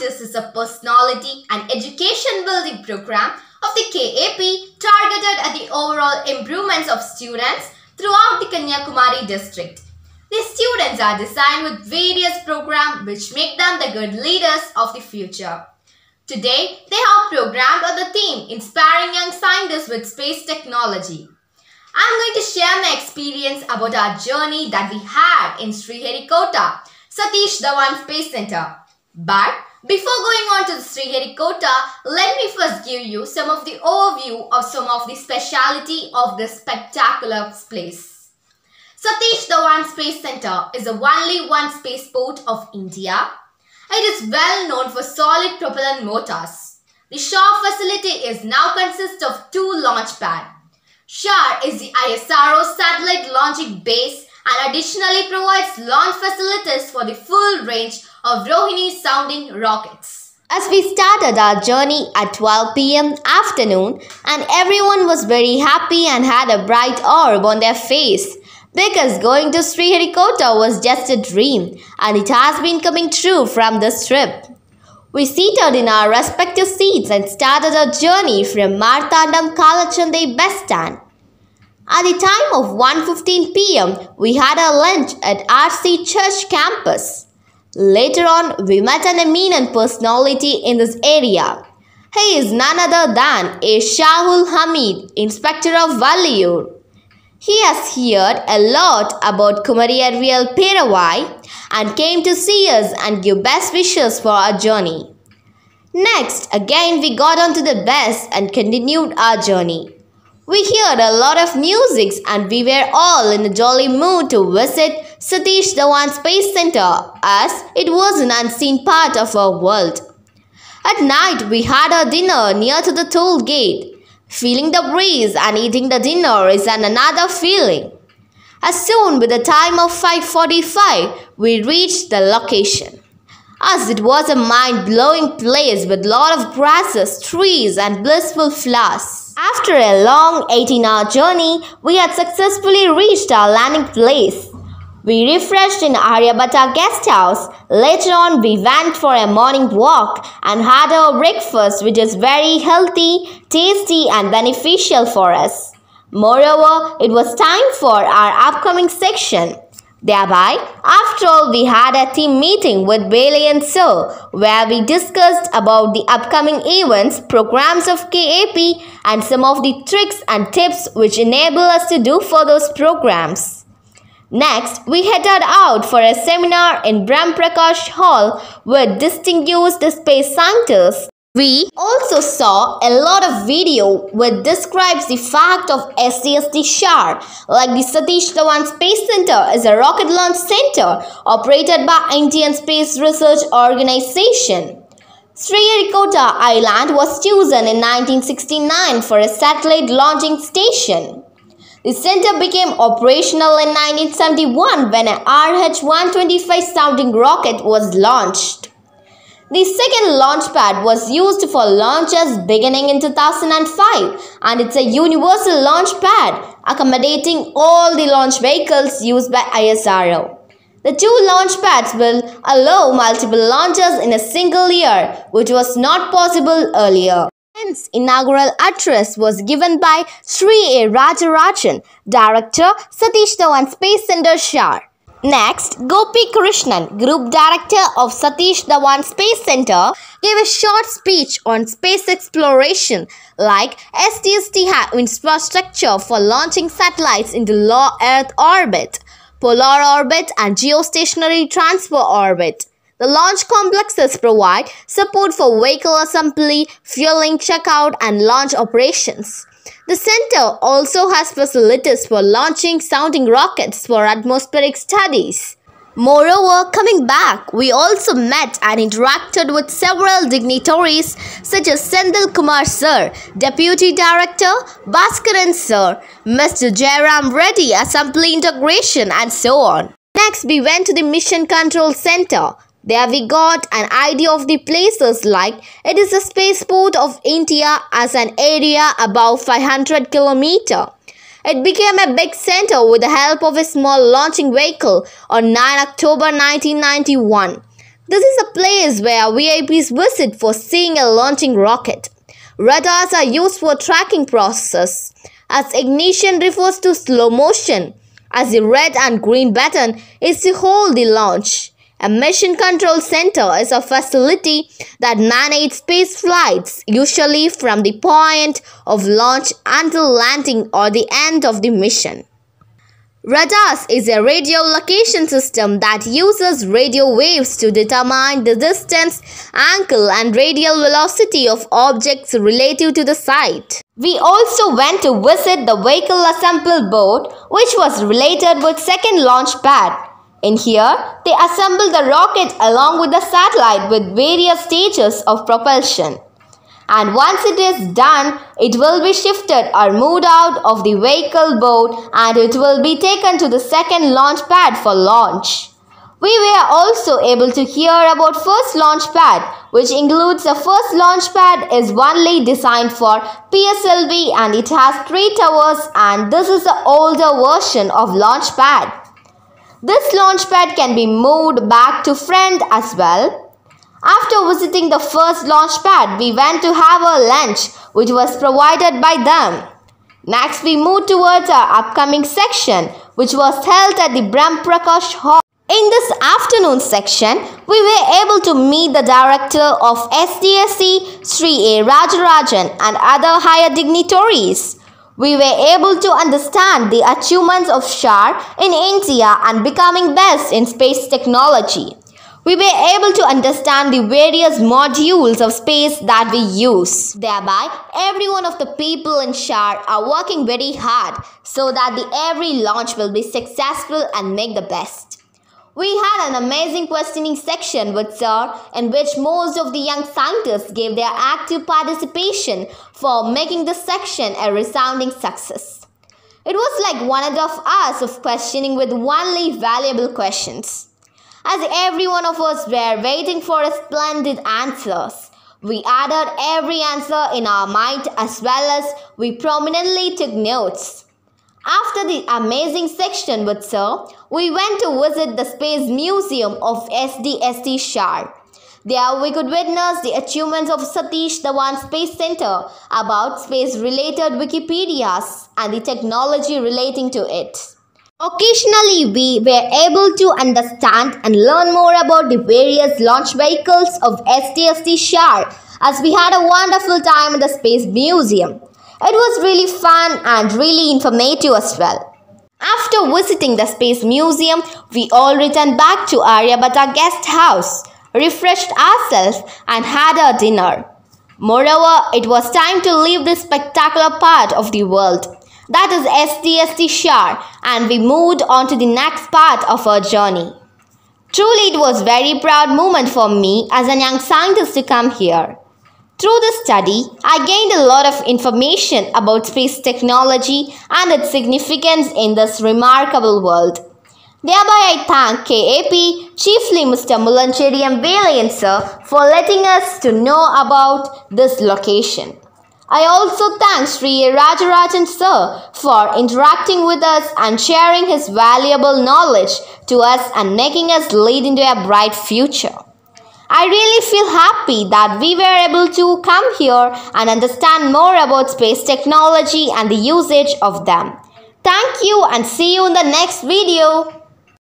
Scientist is a personality and education building program of the KAP targeted at the overall improvements of students throughout the Kanyakumari district. The students are designed with various programs which make them the good leaders of the future. Today, they have programmed on the theme Inspiring Young Scientists with Space Technology. I'm going to share my experience about our journey that we had in Sriharikota, Satish Dhawan Space Center. But before going on to the Sriharikota, let me first give you some of the overview of some of the speciality of this spectacular place. Satish Dhawan Space Center is the only one spaceport of India. It is well known for solid propellant motors. The Shah facility is now consists of 2 launch pads. Shah is the ISRO satellite launching base and additionally provides launch facilities for the full range of Rohini sounding rockets. As we started our journey at 12 p.m. afternoon, and everyone was very happy and had a bright orb on their face because going to Sriharikota was just a dream, and it has been coming true from this trip. We seated in our respective seats and started our journey from Marthandam Kalachandai bus stand. At the time of 1:15 p.m., we had our lunch at RC Church campus. Later on, we met an eminent personality in this area. He is none other than A. Shahul Hamid, Inspector of Valliyur. He has heard a lot about Kumari Arvial Peravai and came to see us and give best wishes for our journey. Next, again we got onto the bus and continued our journey. We heard a lot of music and we were all in a jolly mood to visit Satish Dhawan Space Center as it was an unseen part of our world. At night, we had our dinner near to the toll gate. Feeling the breeze and eating the dinner is another feeling. As soon with the time of 5:45, we reached the location. As it was a mind-blowing place with lot of grasses, trees and blissful flowers. After a long 18-hour journey, we had successfully reached our landing place. We refreshed in Aryabhata guest house. Later on, we went for a morning walk and had our breakfast, which is very healthy, tasty and beneficial for us. Moreover, it was time for our upcoming section. Thereby, after all, we had a team meeting with Bailey and Sir, where we discussed about the upcoming events, programs of KAP and some of the tricks and tips which enable us to do for those programs. Next, we headed out for a seminar in Brahm Prakash Hall with distinguished space scientists. We also saw a lot of video which describes the fact of SDST Shar, like the Satish Dhawan Space Center is a rocket launch center operated by Indian Space Research Organization. Sriharikota Island was chosen in 1969 for a satellite launching station. The center became operational in 1971 when an RH-125 sounding rocket was launched. The second launch pad was used for launches beginning in 2005 and it's a universal launch pad accommodating all the launch vehicles used by ISRO. The 2 launch pads will allow multiple launches in a single year, which was not possible earlier. Hence, inaugural address was given by Sri A. Rajarajan, Director, Satish Dhawan Space Center, Shar. Next, Gopi Krishnan, Group Director of Satish Dhawan Space Center, gave a short speech on space exploration like SDST has infrastructure for launching satellites into low Earth orbit, polar orbit and geostationary transfer orbit. The launch complexes provide support for vehicle assembly, fueling, checkout and launch operations. The center also has facilities for launching sounding rockets for atmospheric studies. Moreover, coming back, we also met and interacted with several dignitaries such as Senthil Kumar Sir, Deputy Director, Bhaskaran Sir, Mr. Jairam Reddy, Assembly Integration and so on. Next, we went to the Mission Control Center. There we got an idea of the places like it is a spaceport of India as an area above 500 km. It became a big center with the help of a small launching vehicle on 9 October 1991. This is a place where VIPs visit for seeing a launching rocket. Radars are used for tracking process, as ignition refers to slow motion, as the red and green button is to hold the launch. A mission control center is a facility that manages space flights, usually from the point of launch until landing or the end of the mission. Radars is a radio location system that uses radio waves to determine the distance, angle and radial velocity of objects relative to the site. We also went to visit the vehicle assemble board, which was related with second launch pad. In here, they assemble the rocket along with the satellite with various stages of propulsion. And once it is done, it will be shifted or moved out of the vehicle board and it will be taken to the second launch pad for launch. We were also able to hear about first launch pad, which includes the first launch pad is only designed for PSLV and it has 3 towers, and this is the older version of launch pad. This launch pad can be moved back to front as well. After visiting the first launch pad, we went to have a lunch which was provided by them. Next, we moved towards our upcoming section which was held at the Brahm Prakash Hall. In this afternoon section, we were able to meet the director of SDSC, Sri A. Rajarajan, and other higher dignitaries. We were able to understand the achievements of SHAR in India and becoming best in space technology. We were able to understand the various modules of space that we use. Thereby, every one of the people in SHAR are working very hard so that every launch will be successful and make the best. We had an amazing questioning section with Sir, in which most of the young scientists gave their active participation for making this section a resounding success. It was like 1.5 hours of questioning with only valuable questions. As every one of us were waiting for a splendid answers, we added every answer in our mind as well as we prominently took notes. After the amazing section with Sir, we went to visit the Space Museum of SDSC SHAR. There we could witness the achievements of Satish Dhawan Space Center about space-related Wikipedias and the technology relating to it. Occasionally, we were able to understand and learn more about the various launch vehicles of SDSC SHAR as we had a wonderful time in the Space Museum. It was really fun and really informative as well. After visiting the Space Museum, we all returned back to Aryabhata guest house, refreshed ourselves and had our dinner. Moreover, it was time to leave this spectacular part of the world, that is SDSC SHAR, and we moved on to the next part of our journey. Truly, it was a very proud moment for me as a young scientist to come here. Through this study, I gained a lot of information about space technology and its significance in this remarkable world. Thereby, I thank KAP, chiefly Mr. Mulancheri M. Velayan sir, for letting us to know about this location. I also thank Sri A. Rajarajan sir for interacting with us and sharing his valuable knowledge to us and making us lead into a bright future. I really feel happy that we were able to come here and understand more about space technology and the usage of them. Thank you and see you in the next video.